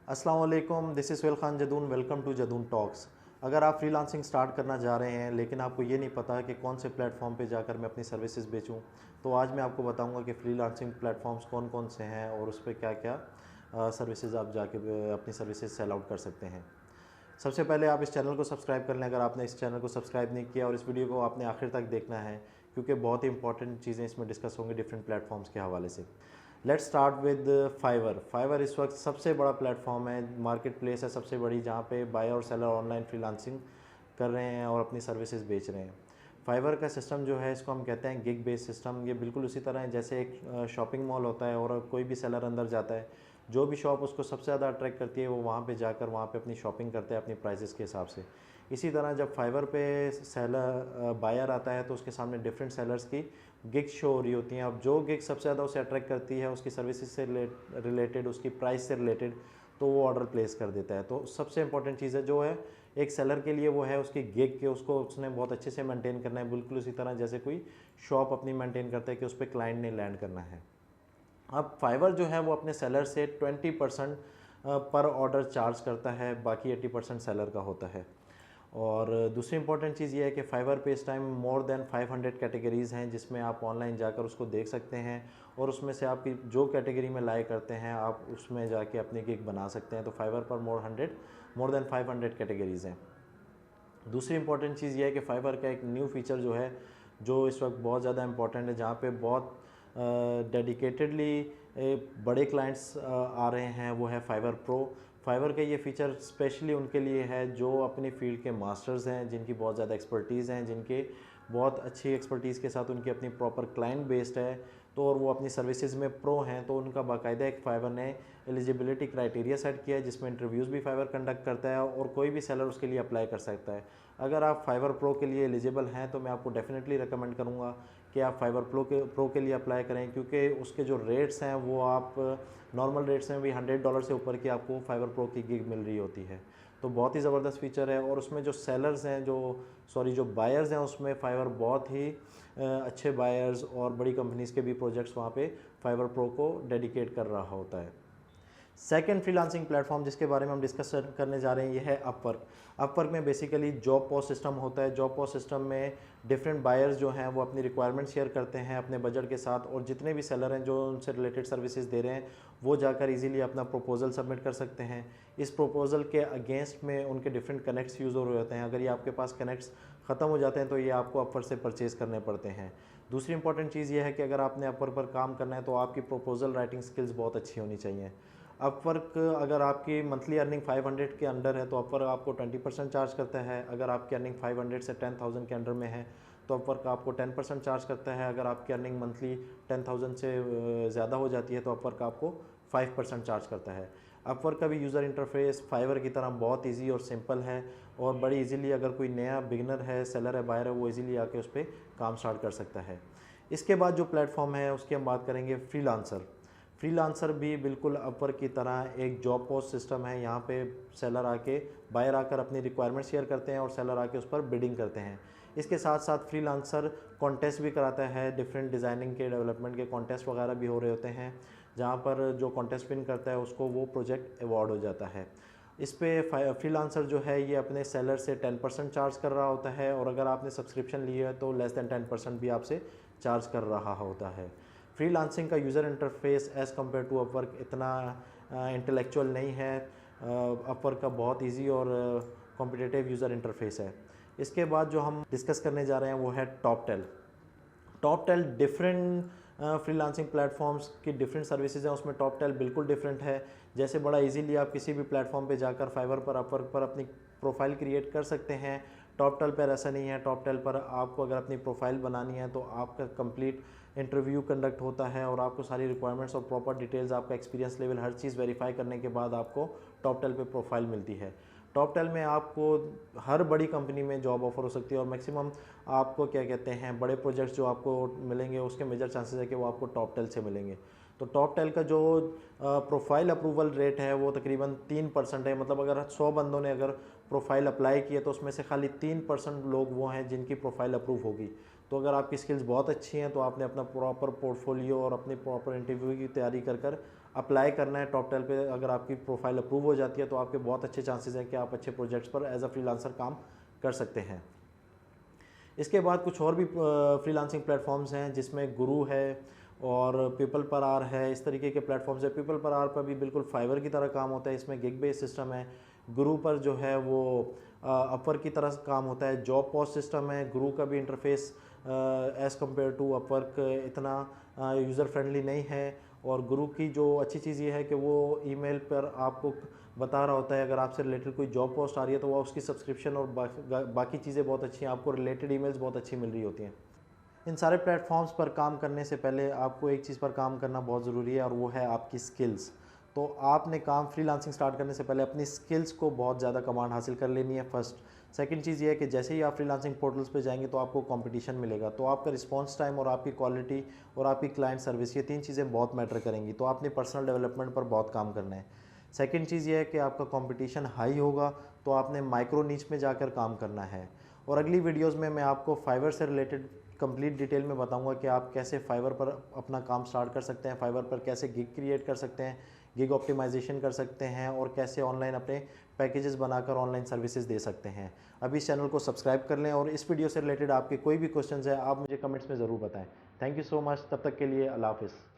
अस्सलाम वालेकुम, this is Suhail Khan Jadoon. Welcome to Jadoon talks. अगर आप फ्रीलांसिंग स्टार्ट करना चाह रहे हैं लेकिन आपको ये नहीं पता कि कौन से प्लेटफॉर्म पे जाकर मैं अपनी सर्विसेज बेचूं, तो आज मैं आपको बताऊंगा कि फ्रीलांसिंग प्लेटफॉर्म्स कौन कौन से हैं और उस पर क्या क्या सर्विसेज आप जाके अपनी सर्विसेज सेल आउट कर सकते हैं। सबसे पहले आप इस चैनल को सब्सक्राइब कर लें अगर आपने इस चैनल को सब्सक्राइब नहीं किया, और इस वीडियो को आपने आखिर तक देखना है क्योंकि बहुत ही इंपॉर्टेंट चीज़ें इसमें डिस्कस होंगी डिफरेंट प्लेटफॉर्म्स के हवाले से। Let's start with Fiverr. Fiverr इस वक्त सबसे बड़ा प्लेटफॉर्म है, मार्केट प्लेस है सबसे बड़ी, जहाँ पे बायर और सेलर ऑनलाइन फ्रीलांसिंग कर रहे हैं और अपनी सर्विसेज बेच रहे हैं। फाइवर का सिस्टम जो है इसको हम कहते हैं गिग बेस्ड सिस्टम। ये बिल्कुल उसी तरह है जैसे एक शॉपिंग मॉल होता है और कोई भी सेलर अंदर जाता है, जो भी शॉप उसको सबसे ज़्यादा अट्रैक्ट करती है वो वहाँ पे जाकर वहाँ पे अपनी शॉपिंग करते हैं अपनी प्राइसेस के हिसाब से। इसी तरह जब फाइवर पे सेलर बायर आता है तो उसके सामने डिफरेंट सेलर्स की गिग शो हो रही होती हैं। अब जो गिग सबसे ज़्यादा उसे अट्रैक्ट करती है उसकी सर्विसेज से रिलेटेड, उसकी प्राइस से रिलेटेड, तो वो ऑर्डर प्लेस कर देता है। तो सबसे इंपॉर्टेंट चीज़ है जो है एक सेलर के लिए वो है उसकी गिग के, उसको उसने बहुत अच्छे से मेंटेन करना है, बिल्कुल उसी तरह जैसे कोई शॉप अपनी मेंटेन करता है कि उस पर क्लाइंट ने लैंड करना है। अब फाइवर जो है वो अपने सेलर से 20% पर ऑर्डर चार्ज करता है, बाकी 80% सेलर का होता है। और दूसरी इंपॉर्टेंट चीज़ ये है कि फाइवर पे इस टाइम मोर देन 500 कैटेगरीज़ हैं जिसमें आप ऑनलाइन जाकर उसको देख सकते हैं, और उसमें से आपकी जो कैटेगरी में लाइक करते हैं आप उसमें जाके अपनी गिग बना सकते हैं। तो फाइवर पर मोर देन 500 कैटेगरीज़ हैं। दूसरी इंपॉर्टेंट चीज़ ये है कि फाइवर का एक न्यू फीचर जो है, जो इस वक्त बहुत ज़्यादा इंपॉर्टेंट है, जहाँ पे बहुत डेडिकेटेडली बड़े क्लाइंट्स आ रहे हैं, वो है फाइवर प्रो। फाइवर का ये फ़ीचर स्पेशली उनके लिए है जो अपनी फील्ड के मास्टर्स हैं, जिनकी बहुत ज़्यादा एक्सपर्टीज़ हैं, जिनके बहुत अच्छी एक्सपर्टीज़ के साथ उनकी अपनी प्रॉपर क्लाइंट बेस्ड है, तो और वो अपनी सर्विसेज में प्रो हैं। तो उनका बाकायदा एक फाइवर ने एलिजिबिलिटी क्राइटेरिया सेट किया है जिसमें इंटरव्यूज़ भी फाइवर कंडक्ट करता है और कोई भी सेलर उसके लिए अप्लाई कर सकता है। अगर आप फाइवर प्रो के लिए एलिजिबल हैं तो मैं आपको डेफिनेटली रिकमेंड करूँगा कि आप फाइवर प्रो के लिए अप्लाई करें, क्योंकि उसके जो रेट्स हैं वो आप नॉर्मल रेट्स में भी $100 से ऊपर की आपको फाइवर प्रो की गिग मिल रही होती है। तो बहुत ही ज़बरदस्त फीचर है, और उसमें जो सेलर्स हैं जो बायर्स हैं उसमें फाइवर बहुत ही अच्छे बायर्स और बड़ी कंपनीज़ के भी प्रोजेक्ट्स वहाँ पे फाइवर प्रो को डेडिकेट कर रहा होता है। सेकेंड फ्रीलांसिंग प्लेटफॉर्म जिसके बारे में हम डिस्कस करने जा रहे हैं ये है अपवर्क। अपवर्क में बेसिकली जॉब पोस्ट सिस्टम होता है। जॉब पोस्ट सिस्टम में डिफरेंट बायर्स जो हैं वो अपनी रिक्वायरमेंट शेयर करते हैं अपने बजट के साथ, और जितने भी सेलर हैं जो उनसे रिलेटेड सर्विसेज दे रहे हैं वो जाकर इजीली अपना प्रपोजल सबमिट कर सकते हैं। इस प्रपोजल के अगेंस्ट में उनके डिफरेंट कनेक्ट्स यूज़ हो रहे होते हैं। अगर ये आपके पास कनेक्ट्स ख़त्म हो जाते हैं तो ये आपको अपवर्क से परचेज़ करने पड़ते हैं। दूसरी इंपॉर्टेंट चीज़ ये है कि अगर आपने अपवर्क पर काम करना है तो आपकी प्रपोजल राइटिंग स्किल्स बहुत अच्छी होनी चाहिए। अपवर्क अगर आपकी मंथली अर्निंग 500 के अंडर है तो अपवर्क आपको 20% चार्ज करता है। अगर आपकी अर्निंग 500 से 10,000 के अंडर में है तो अपवर्क आपको 10% चार्ज करता है। अगर आपकी अर्निंग मंथली 10,000 से ज़्यादा हो जाती है तो अपवर्क आपको 5% चार्ज करता है। अपवर्क का भी यूज़र इंटरफेस फाइवर की तरह बहुत ईजी और सिंपल है, और बड़ी इजीली अगर कोई नया बिगनर है, सेलर है, बायर है, वो इजीली आके उस पर काम स्टार्ट कर सकता है। इसके बाद जो प्लेटफॉर्म है उसकी हम बात करेंगे फ्रीलांसर। फ्रीलांसर भी बिल्कुल अपवर्क की तरह एक जॉब पोस्ट सिस्टम है। यहाँ पे सेलर आके बायर आकर अपनी रिक्वायरमेंट शेयर करते हैं और सेलर आके उस पर बिडिंग करते हैं। इसके साथ साथ फ्रीलांसर कॉन्टेस्ट भी कराता है, डिफरेंट डिज़ाइनिंग के डेवलपमेंट के कॉन्टेस्ट वगैरह भी हो रहे होते हैं, जहाँ पर जो कॉन्टेस्ट विन करता है उसको वो प्रोजेक्ट अवार्ड हो जाता है। इस पे फ्रीलांसर जो है ये अपने सेलर से 10% चार्ज कर रहा होता है, और अगर आपने सब्सक्रिप्शन ली है तो लेस दैन 10% भी आपसे चार्ज कर रहा होता है। फ्रीलांसिंग का user interface as compare to Upwork इतना इंटेलेक्चुअल नहीं है। अपवर्क का बहुत इजी और कॉम्पिटिटिव यूज़र इंटरफेस है। इसके बाद जो हम डिस्कस करने जा रहे हैं वो है टॉपटेल। टॉपटेल डिफरेंट फ्रीलांसिंग प्लेटफॉर्म्स की डिफरेंट सर्विसेज हैं, उसमें टॉपटेल बिल्कुल डिफरेंट है। जैसे बड़ा इजीली आप किसी भी प्लेटफॉर्म पे जाकर फाइवर पर, अपवर्क पर अपनी प्रोफाइल क्रिएट कर सकते हैं। टॉपटेल पर ऐसा नहीं है। टॉपटेल पर आपको अगर अपनी प्रोफाइल बनानी है तो आपका कंप्लीट इंटरव्यू कंडक्ट होता है और आपको सारी रिक्वायरमेंट्स और प्रॉपर डिटेल्स, आपका एक्सपीरियंस लेवल, हर चीज़ वेरीफाई करने के बाद आपको टॉपटेल पे प्रोफाइल मिलती है। टॉपटेल में आपको हर बड़ी कंपनी में जॉब ऑफर हो सकती है, और मैक्सिमम आपको क्या कहते हैं बड़े प्रोजेक्ट्स जो आपको मिलेंगे उसके मेजर चांसेस है कि वो आपको टॉपटेल से मिलेंगे। तो टॉपटेल का जो प्रोफाइल अप्रूवल रेट है वो तकरीबन 3% है। मतलब अगर 100 बंदों ने अगर प्रोफाइल अप्लाई किया तो उसमें से खाली 3% लोग वो हैं जिनकी प्रोफाइल अप्रूव होगी। तो अगर आपकी स्किल्स बहुत अच्छी हैं तो आपने अपना प्रॉपर पोर्टफोलियो और अपनी प्रॉपर इंटरव्यू की तैयारी कर कर अप्लाई करना है टॉप टेल पे। अगर आपकी प्रोफाइल अप्रूव हो जाती है तो आपके बहुत अच्छे चांसेस हैं कि आप अच्छे प्रोजेक्ट्स पर एज अ फ्रीलांसर काम कर सकते हैं। इसके बाद कुछ और भी फ्रीलांसिंग प्लेटफॉर्म्स हैं जिसमें गुरु है और पीपल पर आर है, इस तरीके के प्लेटफॉर्म्स है। पीपल पर आर पर भी बिल्कुल फाइवर की तरह काम होता है, इसमें गिग बेस्ड सिस्टम है। गुरु पर जो है वो अपवर्क की तरह काम होता है, जॉब पोस्ट सिस्टम है। गुरु का भी interface as compare to Upwork इतना यूज़र फ्रेंडली नहीं है। और गुरु की जो अच्छी चीज़ ये है कि वो ईमेल पर आपको बता रहा होता है, अगर आपसे रिलेटेड कोई जॉब पोस्ट आ रही है तो वो उसकी सब्सक्रिप्शन और बाकी चीज़ें बहुत अच्छी हैं, आपको रिलेटेड ईमेल्स बहुत अच्छी मिल रही होती हैं। इन सारे प्लेटफॉर्म्स पर काम करने से पहले आपको एक चीज़ पर काम करना बहुत ज़रूरी है और वो है आपकी स्किल्स। तो आपने काम फ्रीलांसिंग स्टार्ट करने से पहले अपनी स्किल्स को बहुत ज़्यादा कमांड हासिल कर लेनी है फर्स्ट। सेकंड चीज़ ये है कि जैसे ही आप फ्रीलांसिंग पोर्टल्स पे जाएंगे तो आपको कंपटीशन मिलेगा, तो आपका रिस्पांस टाइम और आपकी क्वालिटी और आपकी क्लाइंट सर्विस, ये 3 चीज़ें बहुत मैटर करेंगी। तो आपने पर्सनल डेवलपमेंट पर बहुत काम करना है। सेकंड चीज़ ये है कि आपका कंपटीशन हाई होगा, तो आपने माइक्रो नीच में जाकर काम करना है। और अगली वीडियोस में मैं आपको फाइवर से रिलेटेड कंप्लीट डिटेल में बताऊंगा कि आप कैसे फाइवर पर अपना काम स्टार्ट कर सकते हैं, फाइवर पर कैसे गिग क्रिएट कर सकते हैं, गिग ऑप्टिमाइजेशन कर सकते हैं और कैसे ऑनलाइन अपने पैकेजेस बनाकर ऑनलाइन सर्विसेज दे सकते हैं। अभी इस चैनल को सब्सक्राइब कर लें और इस वीडियो से रिलेटेड आपके कोई भी क्वेश्चंस है आप मुझे कमेंट्स में ज़रूर बताएं। थैंक यू सो मच, तब तक के लिए अल्लाह हाफिज़।